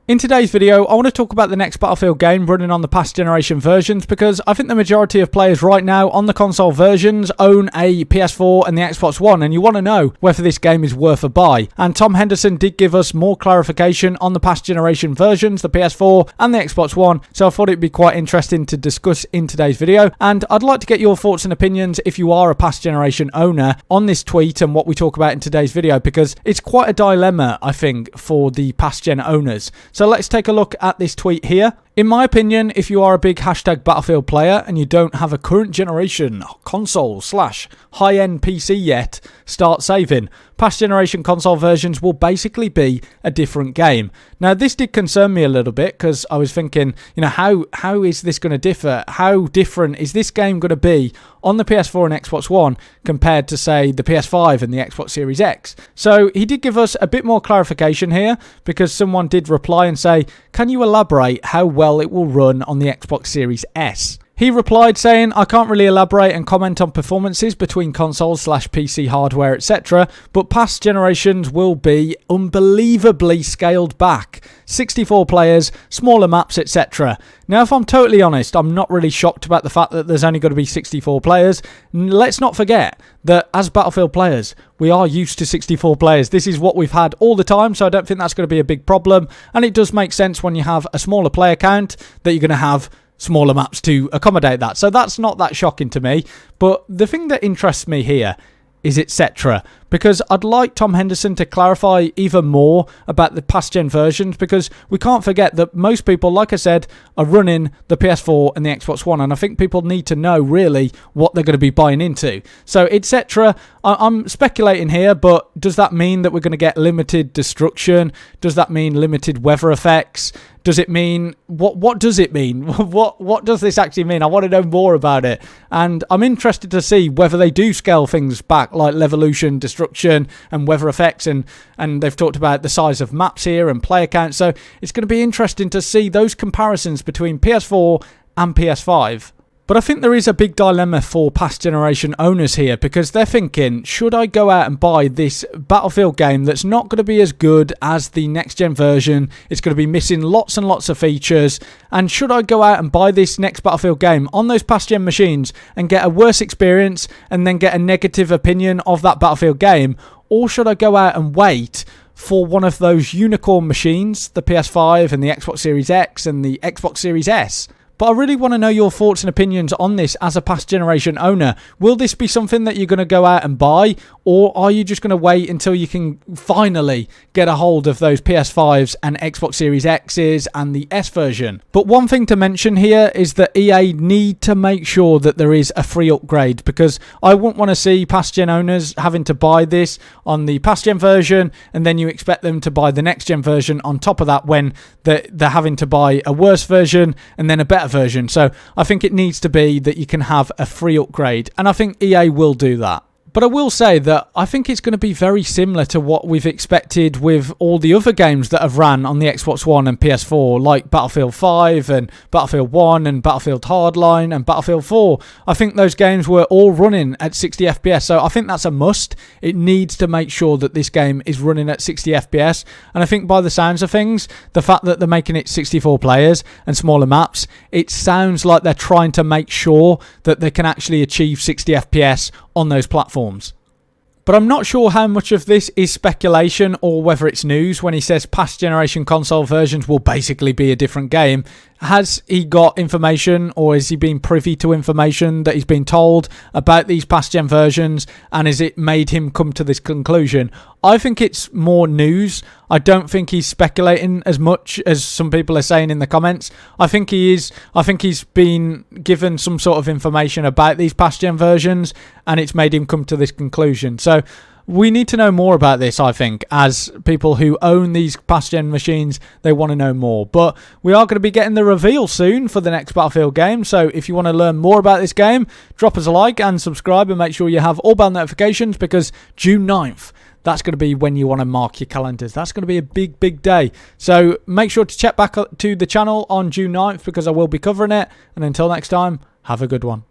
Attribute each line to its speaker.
Speaker 1: In today's video, I want to talk about the next Battlefield game running on the past generation versions because I think the majority of players right now on the console versions own a PS4 and the Xbox One, and you want to know whether this game is worth a buy. And Tom Henderson did give us more clarification on the past generation versions, the PS4 and the Xbox One, so I thought it'd be quite interesting to discuss in today's video. And I'd like to get your thoughts and opinions if you are a past generation owner on this tweet and what we talk about in today's video, because it's quite a dilemma, I think, for the past gen owners. So let's take a look at this tweet here. In my opinion, if you are a big #Battlefield player and you don't have a current generation console / high-end PC yet, start saving. Past generation console versions will basically be a different game. Now, this did concern me a little bit because I was thinking, how is this going to differ? How different is this game going to be on the PS4 and Xbox One compared to, say, the PS5 and the Xbox Series X? So he did give us a bit more clarification here because someone did reply and say, can you elaborate how well it will run on the Xbox Series S? He replied saying, I can't really elaborate and comment on performances between consoles / PC hardware, etc., but past generations will be unbelievably scaled back. 64 players, smaller maps, etc. Now, if I'm totally honest, I'm not really shocked about the fact that there's only going to be 64 players. Let's not forget that as Battlefield players, we are used to 64 players. This is what we've had all the time, so I don't think that's going to be a big problem. And it does make sense when you have a smaller player count that you're going to have smaller maps to accommodate that. So that's not that shocking to me. But the thing that interests me here is etc. Because I'd like Tom Henderson to clarify even more about the past gen versions, because we can't forget that most people, like I said, are running the PS4 and the Xbox One, and I think people need to know really what they're going to be buying into. So etc. I'm speculating here, but does that mean that we're going to get limited destruction? Does that mean limited weather effects? Does it mean what does it mean? What does this actually mean? I want to know more about it, and I'm interested to see whether they do scale things back, like levolution, destruction, and weather effects, and they've talked about the size of maps here and player count. So it's going to be interesting to see those comparisons between PS4 and PS5. But I think there is a big dilemma for past generation owners here, because they're thinking, should I go out and buy this Battlefield game that's not going to be as good as the next gen version? It's going to be missing lots and lots of features. And should I go out and buy this next Battlefield game on those past gen machines and get a worse experience and then get a negative opinion of that Battlefield game? Or should I go out and wait for one of those unicorn machines, the PS5 and the Xbox Series X and the Xbox Series S? But I really want to know your thoughts and opinions on this as a past generation owner. Will this be something that you're going to go out and buy, or are you just going to wait until you can finally get a hold of those PS5s and Xbox Series X's and the S version? But one thing to mention here is that EA need to make sure that there is a free upgrade, because I wouldn't want to see past gen owners having to buy this on the past gen version and then you expect them to buy the next gen version on top of that when they're having to buy a worse version and then a better version. So I think it needs to be that you can have a free upgrade, and I think EA will do that. But I will say that I think it's going to be very similar to what we've expected with all the other games that have ran on the Xbox One and PS4, like Battlefield 5 and Battlefield 1 and Battlefield Hardline and Battlefield 4. I think those games were all running at 60 FPS, so I think that's a must. It needs to make sure that this game is running at 60 FPS, and I think by the sounds of things, the fact that they're making it 64 players and smaller maps, it sounds like they're trying to make sure that they can actually achieve 60 FPS on those platforms. But I'm not sure how much of this is speculation or whether it's news when he says past generation console versions will basically be a different game. Has he got information, or has he been privy to information that he's been told about these past gen versions, and has it made him come to this conclusion? I think it's more news. I don't think he's speculating as much as some people are saying in the comments. I think he is. I think he's been given some sort of information about these past gen versions, and it's made him come to this conclusion. So we need to know more about this, I think, as people who own these past-gen machines, they want to know more. But we are going to be getting the reveal soon for the next Battlefield game, so if you want to learn more about this game, drop us a like and subscribe, and make sure you have all bell notifications, because June 9th, that's going to be when you want to mark your calendars. That's going to be a big, big day. So make sure to check back to the channel on June 9th, because I will be covering it. And until next time, have a good one.